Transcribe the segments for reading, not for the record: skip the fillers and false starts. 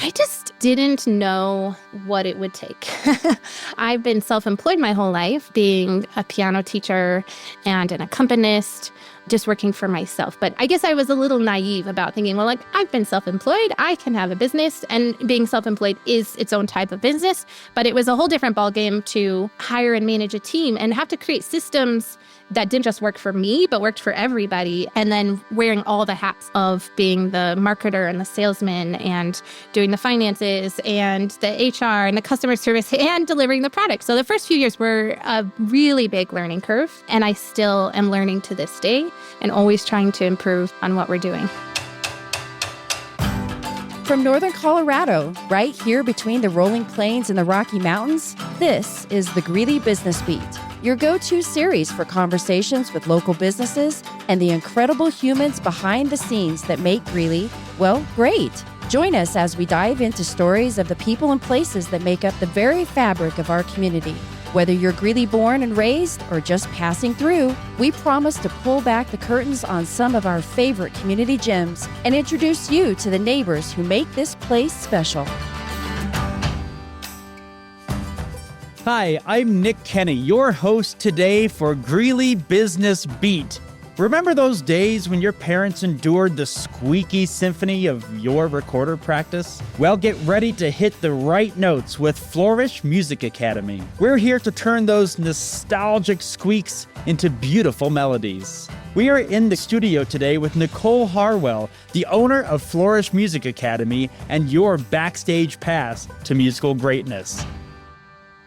I just didn't know what it would take. I've been self-employed my whole life, being a piano teacher and an accompanist, just working for myself. But I guess I was a little naive about thinking, well, like, I've been self-employed, I can have a business, and being self-employed is its own type of business. But it was a whole different ballgame to hire and manage a team and have to create systems that didn't just work for me, but worked for everybody. And then wearing all the hats of being the marketer and the salesman and doing the finances and the HR and the customer service and delivering the product. So the first few years were a really big learning curve. And I still am learning to this day and always trying to improve on what we're doing. From northern Colorado, right here between the rolling plains and the Rocky Mountains, this is the Greeley Business Beat, your go-to series for conversations with local businesses and the incredible humans behind the scenes that make Greeley, well, great. Join us as we dive into stories of the people and places that make up the very fabric of our community. Whether you're Greeley born and raised or just passing through, we promise to pull back the curtains on some of our favorite community gems and introduce you to the neighbors who make this place special. Hi, I'm Nick Kenny, your host today for Greeley Business Beat. Remember those days when your parents endured the squeaky symphony of your recorder practice? Well, get ready to hit the right notes with Flourish Music Academy. We're here to turn those nostalgic squeaks into beautiful melodies. We are in the studio today with Nicole Harwell, the owner of Flourish Music Academy and your backstage pass to musical greatness.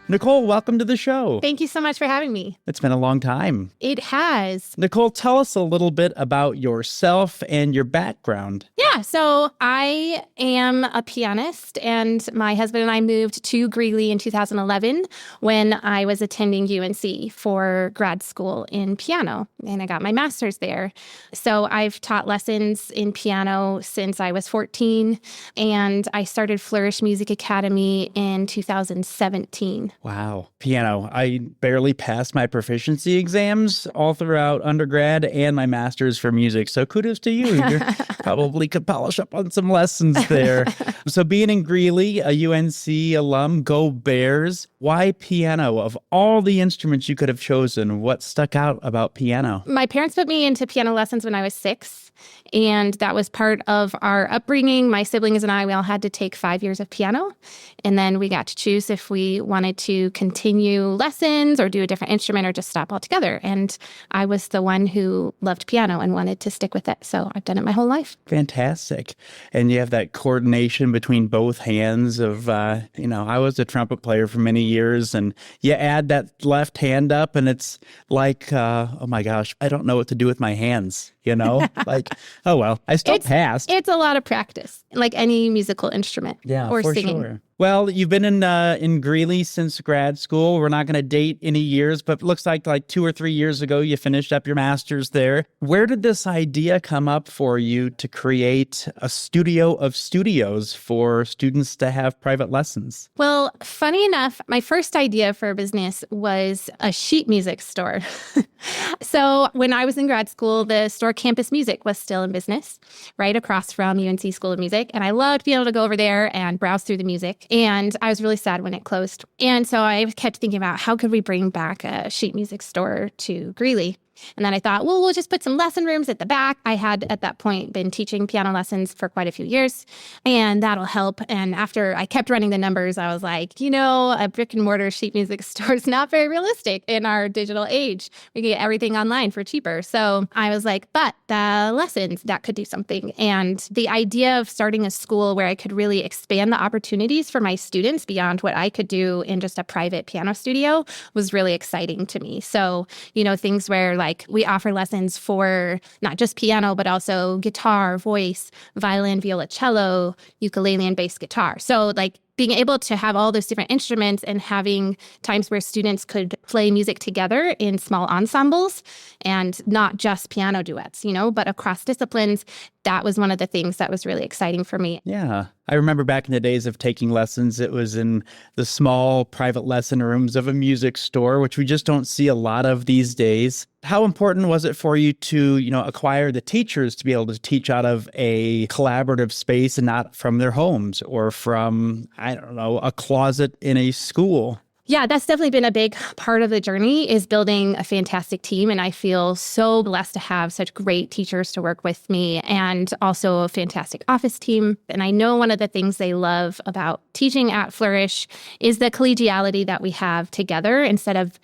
Nicole, welcome to the show. Thank you so much for having me. It's been a long time. It has. Nicole, tell us a little bit about yourself and your background. Yeah, so I am a pianist, and my husband and I moved to Greeley in 2011 when I was attending UNC for grad school in piano, and I got my master's there. So I've taught lessons in piano since I was 14, and I started Flourish Music Academy in 2017. Wow. Piano. I barely passed my proficiency exams all throughout undergrad and my master's for music. So kudos to you. You probably could polish up on some lessons there. So being in Greeley, a UNC alum, go Bears. Why piano? Of all the instruments you could have chosen, what stuck out about piano? My parents put me into piano lessons when I was 6. And that was part of our upbringing. My siblings and I, we all had to take 5 years of piano. And then we got to choose if we wanted to continue lessons or do a different instrument or just stop altogether. And I was the one who loved piano and wanted to stick with it. So I've done it my whole life. Fantastic. And you have that coordination between both hands of, I was a trumpet player for many years, and you add that left hand up and it's like, oh my gosh, I don't know what to do with my hands. Like, oh, well, I still passed. It's a lot of practice, like any musical instrument or for singing. Sure. Well, you've been in Greeley since grad school. We're not going to date any years, but it looks like 2 or 3 years ago, you finished up your master's there. Where did this idea come up for you to create a studio of studios for students to have private lessons? Well, funny enough, my first idea for a business was a sheet music store. So when I was in grad school, the store Campus Music was still in business, right across from UNC School of Music. And I loved being able to go over there and browse through the music. And I was really sad when it closed. And so I kept thinking about how could we bring back a sheet music store to Greeley? And then I thought, well, we'll just put some lesson rooms at the back. I had, at that point, been teaching piano lessons for quite a few years, and that'll help. And after I kept running the numbers, I was like, a brick and mortar sheet music store is not very realistic in our digital age. We can get everything online for cheaper. So I was like, but the lessons, that could do something. And the idea of starting a school where I could really expand the opportunities for my students beyond what I could do in just a private piano studio was really exciting to me. So, things where we offer lessons for not just piano, but also guitar, voice, violin, viola, cello, ukulele, and bass guitar. So being able to have all those different instruments and having times where students could play music together in small ensembles and not just piano duets, but across disciplines, that was one of the things that was really exciting for me. Yeah. I remember back in the days of taking lessons, it was in the small private lesson rooms of a music store, which we just don't see a lot of these days. How important was it for you to, acquire the teachers to be able to teach out of a collaborative space and not from their homes or from, a closet in a school? Yeah, that's definitely been a big part of the journey is building a fantastic team. And I feel so blessed to have such great teachers to work with me and also a fantastic office team. And I know one of the things they love about teaching at Flourish is the collegiality that we have together instead of,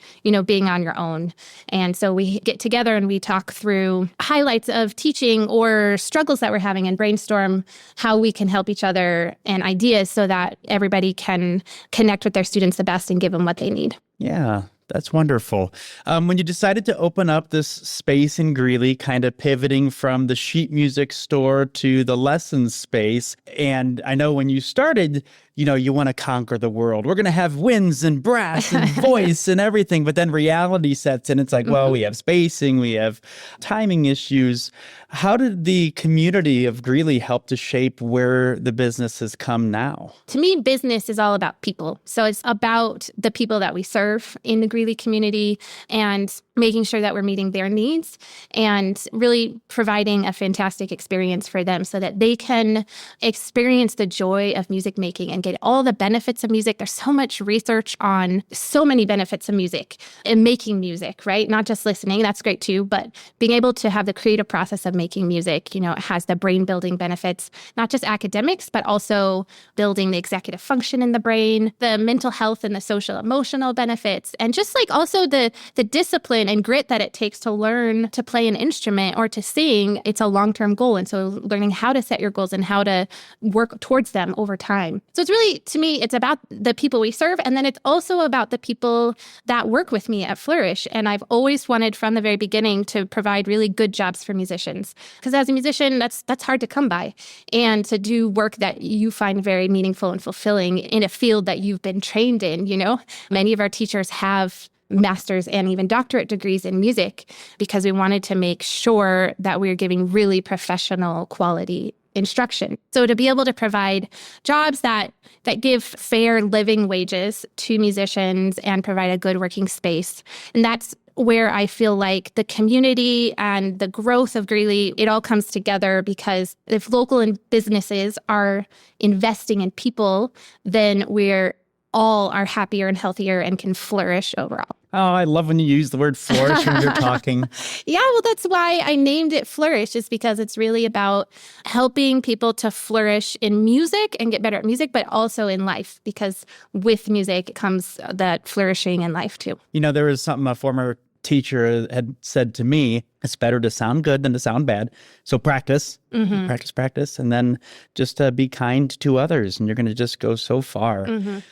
being on your own. And so we get together and we talk through highlights of teaching or struggles that we're having and brainstorm how we can help each other and ideas so that everybody can connect with their students the best and give them what they need. Yeah, that's wonderful. When you decided to open up this space in Greeley, kind of pivoting from the sheet music store to the lessons space, and I know when you started, you want to conquer the world. We're going to have winds and brass and voice and everything. But then reality sets in. It's like, well, we have spacing, we have timing issues. How did the community of Greeley help to shape where the business has come now? To me, business is all about people. So it's about the people that we serve in the Greeley community and making sure that we're meeting their needs and really providing a fantastic experience for them so that they can experience the joy of music making and get all the benefits of music. There's so much research on so many benefits of music and making music, right? Not just listening, that's great too, but being able to have the creative process of making music, it has the brain building benefits, not just academics, but also building the executive function in the brain, the mental health and the social emotional benefits, and just like also the discipline and grit that it takes to learn to play an instrument or to sing. It's a long-term goal. And so learning how to set your goals and how to work towards them over time. So it's really, to me, it's about the people we serve. And then it's also about the people that work with me at Flourish. And I've always wanted from the very beginning to provide really good jobs for musicians. Because as a musician, that's hard to come by. And to do work that you find very meaningful and fulfilling in a field that you've been trained in, Many of our teachers have master's and even doctorate degrees in music because we wanted to make sure that we were giving really professional quality instruction. So to be able to provide jobs that give fair living wages to musicians and provide a good working space. And that's where I feel like the community and the growth of Greeley, it all comes together because if local businesses are investing in people, then we're all are happier and healthier and can flourish overall. Oh, I love when you use the word flourish when you're talking. Yeah, well, that's why I named it Flourish, is because it's really about helping people to flourish in music and get better at music, but also in life, because with music comes that flourishing in life too. There was something a former teacher had said to me, it's better to sound good than to sound bad. So practice, practice, and then just be kind to others, and you're going to just go so far.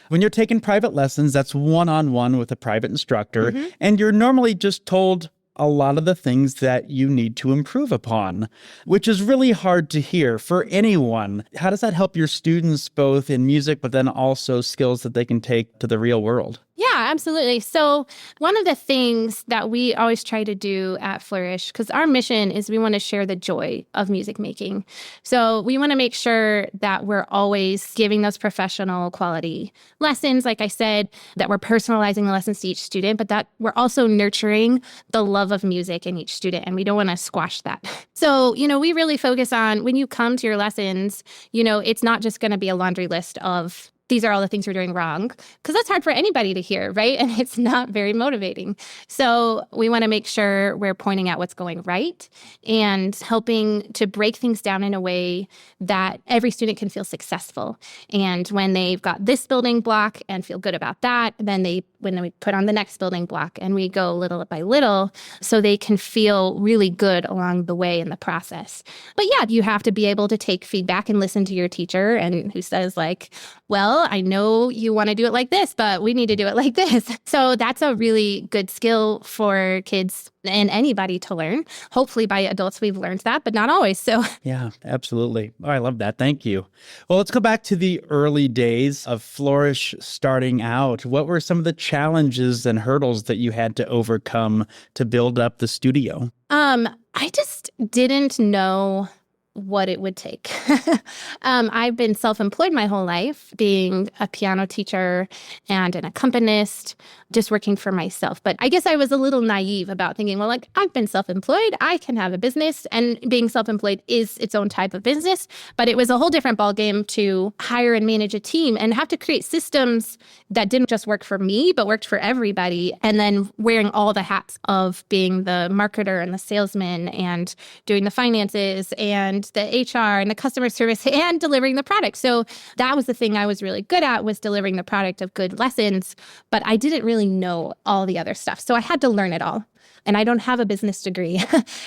When you're taking private lessons, that's one-on-one with a private instructor, and you're normally just told a lot of the things that you need to improve upon, which is really hard to hear for anyone. How does that help your students both in music, but then also skills that they can take to the real world? Yeah, absolutely. So one of the things that we always try to do at Flourish, because our mission is we want to share the joy of music making. So we want to make sure that we're always giving those professional quality lessons, like I said, that we're personalizing the lessons to each student, but that we're also nurturing the love of music in each student, and we don't want to squash that. So, we really focus on when you come to your lessons, it's not just going to be a laundry list of these are all the things you're doing wrong, because that's hard for anybody to hear, right? And it's not very motivating. So we want to make sure we're pointing out what's going right and helping to break things down in a way that every student can feel successful. And when they've got this building block and feel good about that, then when we put on the next building block and we go little by little so they can feel really good along the way in the process. But yeah, you have to be able to take feedback and listen to your teacher and who says like, well, well, I know you want to do it like this, but we need to do it like this. So that's a really good skill for kids and anybody to learn. Hopefully by adults, we've learned that, but not always. So Yeah, absolutely. Oh, I love that. Thank you. Well, let's go back to the early days of Flourish starting out. What were some of the challenges and hurdles that you had to overcome to build up the studio? I just didn't know what it would take. I've been self-employed my whole life, being a piano teacher and an accompanist, just working for myself. But I guess I was a little naive about thinking, well, like, I've been self-employed, I can have a business, and being self-employed is its own type of business. But it was a whole different ballgame to hire and manage a team and have to create systems that didn't just work for me, but worked for everybody. And then wearing all the hats of being the marketer and the salesman and doing the finances and the HR and the customer service and delivering the product. So that was the thing I was really good at, was delivering the product of good lessons, but I didn't really know all the other stuff. So I had to learn it all. And I don't have a business degree.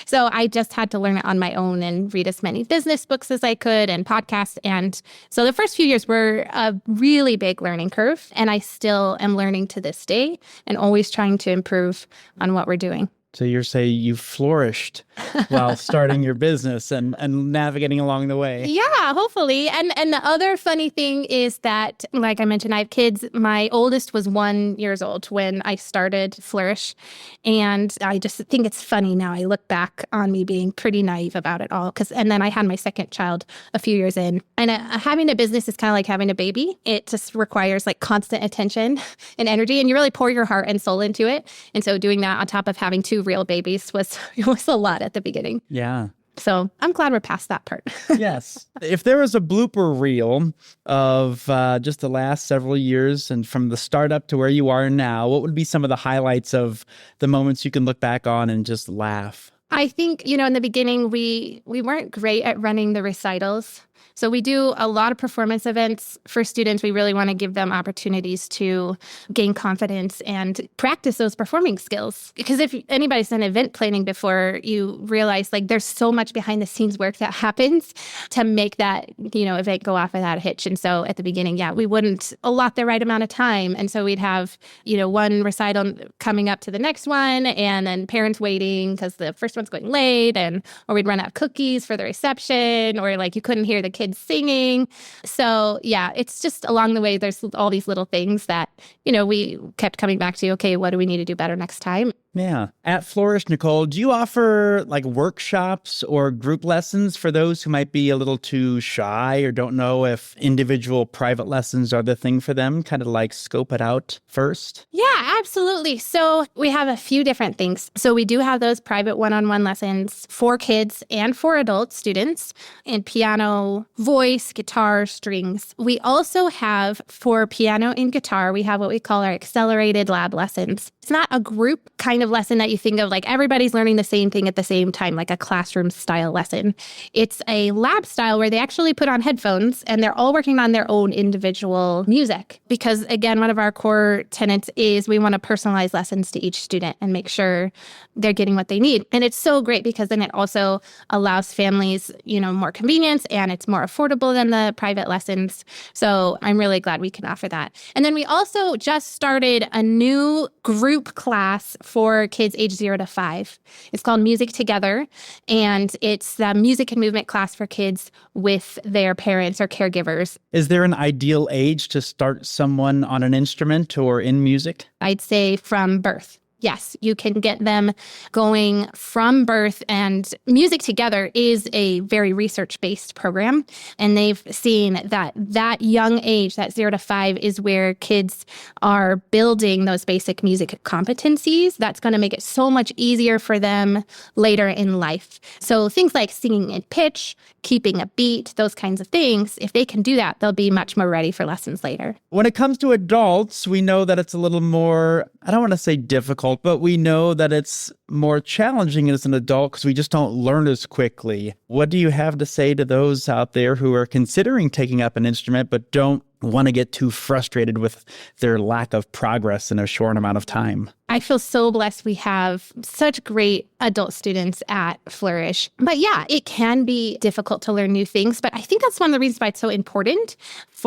So I just had to learn it on my own and read as many business books as I could and podcasts. And so the first few years were a really big learning curve. And I still am learning to this day and always trying to improve on what we're doing. So you're saying you flourished while starting your business and navigating along the way. Yeah, hopefully. And the other funny thing is that, like I mentioned, I have kids. My oldest was 1 year old when I started Flourish. And I just think it's funny now. I look back on me being pretty naive about it all. And then I had my second child a few years in. And having a business is kind of like having a baby. It just requires like constant attention and energy. And you really pour your heart and soul into it. And so doing that on top of having two real babies was a lot at the beginning. Yeah. So I'm glad we're past that part. Yes. If there was a blooper reel of just the last several years and from the startup to where you are now, what would be some of the highlights of the moments you can look back on and just laugh? I think, in the beginning, we weren't great at running the recitals. So we do a lot of performance events for students. We really want to give them opportunities to gain confidence and practice those performing skills. Because if anybody's done event planning before, you realize like there's so much behind the scenes work that happens to make that, event go off without a hitch. And so at the beginning, we wouldn't allot the right amount of time. And so we'd have, one recital coming up to the next one and then parents waiting because the first one's going late or we'd run out of cookies for the reception or like you couldn't hear the kids singing. So it's just along the way, there's all these little things that, we kept coming back to, okay, what do we need to do better next time? Yeah. At Flourish, Nicole, do you offer like workshops or group lessons for those who might be a little too shy or don't know if individual private lessons are the thing for them? Kind of like scope it out first? Yeah, absolutely. So we have a few different things. So we do have those private one-on-one lessons for kids and for adult students in piano, voice, guitar, strings. We also have for piano and guitar, we have what we call our accelerated lab lessons. It's not a group kind of lesson that you think of like everybody's learning the same thing at the same time, like a classroom style lesson. It's a lab style where they actually put on headphones and they're all working on their own individual music. Because again, one of our core tenets is we want to personalize lessons to each student and make sure they're getting what they need. And it's so great because then it also allows families, more convenience and it's more affordable than the private lessons. So I'm really glad we can offer that. And then we also just started a new group class for kids age 0 to 5. It's called Music Together, and it's the music and movement class for kids with their parents or caregivers. Is there an ideal age to start someone on an instrument or in music? I'd say from birth. Yes, you can get them going from birth, and Music Together is a very research-based program, and they've seen that young age, that 0 to 5, is where kids are building those basic music competencies. That's going to make it so much easier for them later in life. So things like singing in pitch, keeping a beat, those kinds of things, if they can do that, they'll be much more ready for lessons later. When it comes to adults, we know that it's a little more, I don't want to say difficult, but we know that it's more challenging as an adult because we just don't learn as quickly. What do you have to say to those out there who are considering taking up an instrument but don't want to get too frustrated with their lack of progress in a short amount of time. I feel so blessed we have such great adult students at Flourish. But yeah, it can be difficult to learn new things. But I think that's one of the reasons why it's so important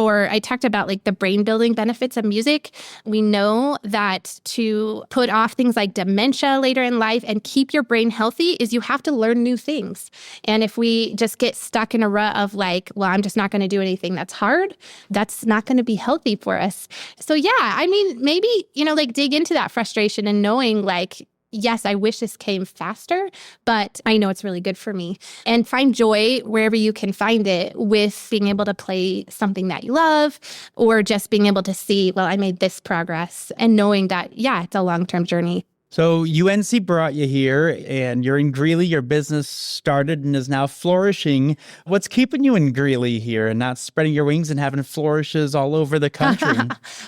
I talked about like the brain building benefits of music. We know that to put off things like dementia later in life and keep your brain healthy is you have to learn new things. And if we just get stuck in a rut of like, well, I'm just not going to do anything that's hard, that's not going to be healthy for us. So yeah, I mean, maybe, like dig into that frustration and knowing like, yes, I wish this came faster, but I know it's really good for me. And find joy wherever you can find it with being able to play something that you love or just being able to see, well, I made this progress and knowing that, yeah, it's a long-term journey. So UNC brought you here and you're in Greeley. Your business started and is now flourishing. What's keeping you in Greeley here and not spreading your wings and having flourishes all over the country?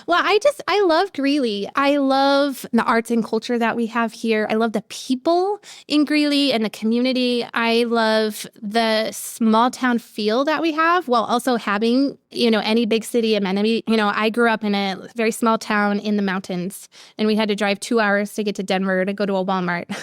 Well, I love Greeley. I love the arts and culture that we have here. I love the people in Greeley and the community. I love the small town feel that we have while also having, any big city amenity. I grew up in a very small town in the mountains and we had to drive 2 hours to get to Denver to go to a Walmart.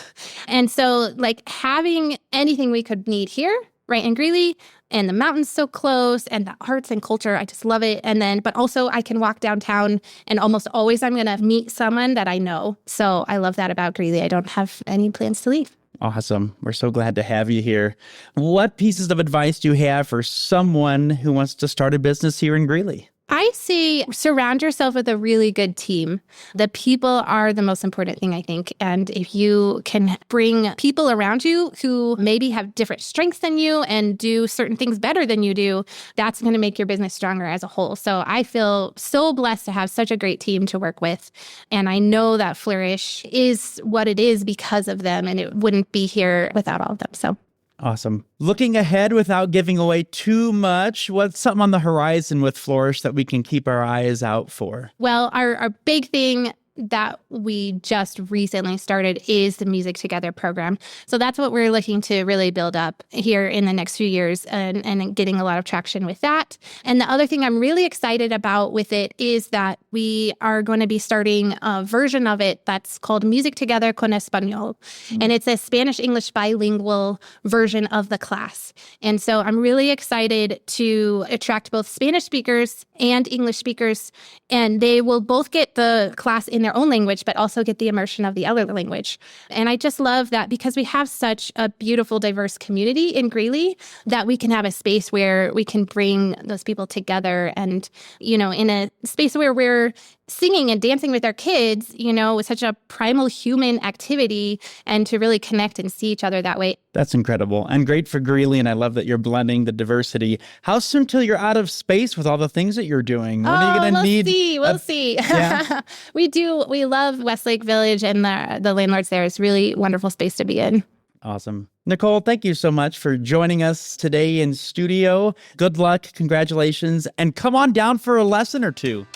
And so like having anything we could need here, right in Greeley, and the mountains so close and the arts and culture, I just love it. And then, but also I can walk downtown and almost always I'm going to meet someone that I know. So I love that about Greeley. I don't have any plans to leave. Awesome. We're so glad to have you here. What pieces of advice do you have for someone who wants to start a business here in Greeley? I say surround yourself with a really good team. The people are the most important thing, I think. And if you can bring people around you who maybe have different strengths than you and do certain things better than you do, that's going to make your business stronger as a whole. So I feel so blessed to have such a great team to work with. And I know that Flourish is what it is because of them, and it wouldn't be here without all of them. So awesome. Looking ahead without giving away too much, what's something on the horizon with Flourish that we can keep our eyes out for? Well, our big thing that we just recently started is the Music Together program. So that's what we're looking to really build up here in the next few years and getting a lot of traction with that. And the other thing I'm really excited about with it is that we are going to be starting a version of it that's called Music Together con Español. And it's a Spanish-English bilingual version of the class. And so I'm really excited to attract both Spanish speakers and English speakers, and they will both get the class in their own language, but also get the immersion of the other language. And I just love that because we have such a beautiful, diverse community in Greeley that we can have a space where we can bring those people together and, in a space where we're singing and dancing with our kids, with such a primal human activity and to really connect and see each other that way. That's incredible and great for Greeley. And I love that you're blending the diversity. How soon till you're out of space with all the things that you're doing? When are you going to need? We'll see. Yeah. We love Westlake Village and the landlords there. It's really wonderful space to be in. Awesome. Nicole, thank you so much for joining us today in studio. Good luck. Congratulations. And come on down for a lesson or two.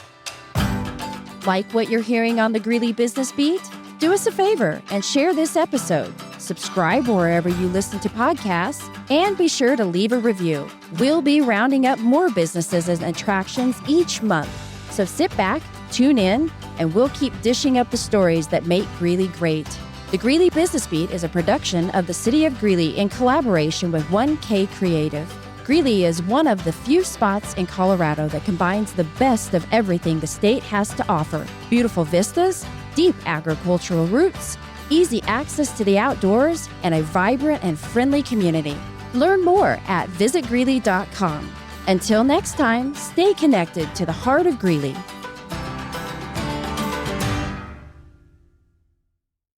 Like what you're hearing on the Greeley Business Beat? Do us a favor and share this episode. Subscribe wherever you listen to podcasts, and be sure to leave a review. We'll be rounding up more businesses and attractions each month. So sit back, tune in, and we'll keep dishing up the stories that make Greeley great. The Greeley Business Beat is a production of the City of Greeley in collaboration with 1K Creative. Greeley is one of the few spots in Colorado that combines the best of everything the state has to offer. Beautiful vistas, deep agricultural roots, easy access to the outdoors, and a vibrant and friendly community. Learn more at visitgreeley.com. Until next time, stay connected to the heart of Greeley.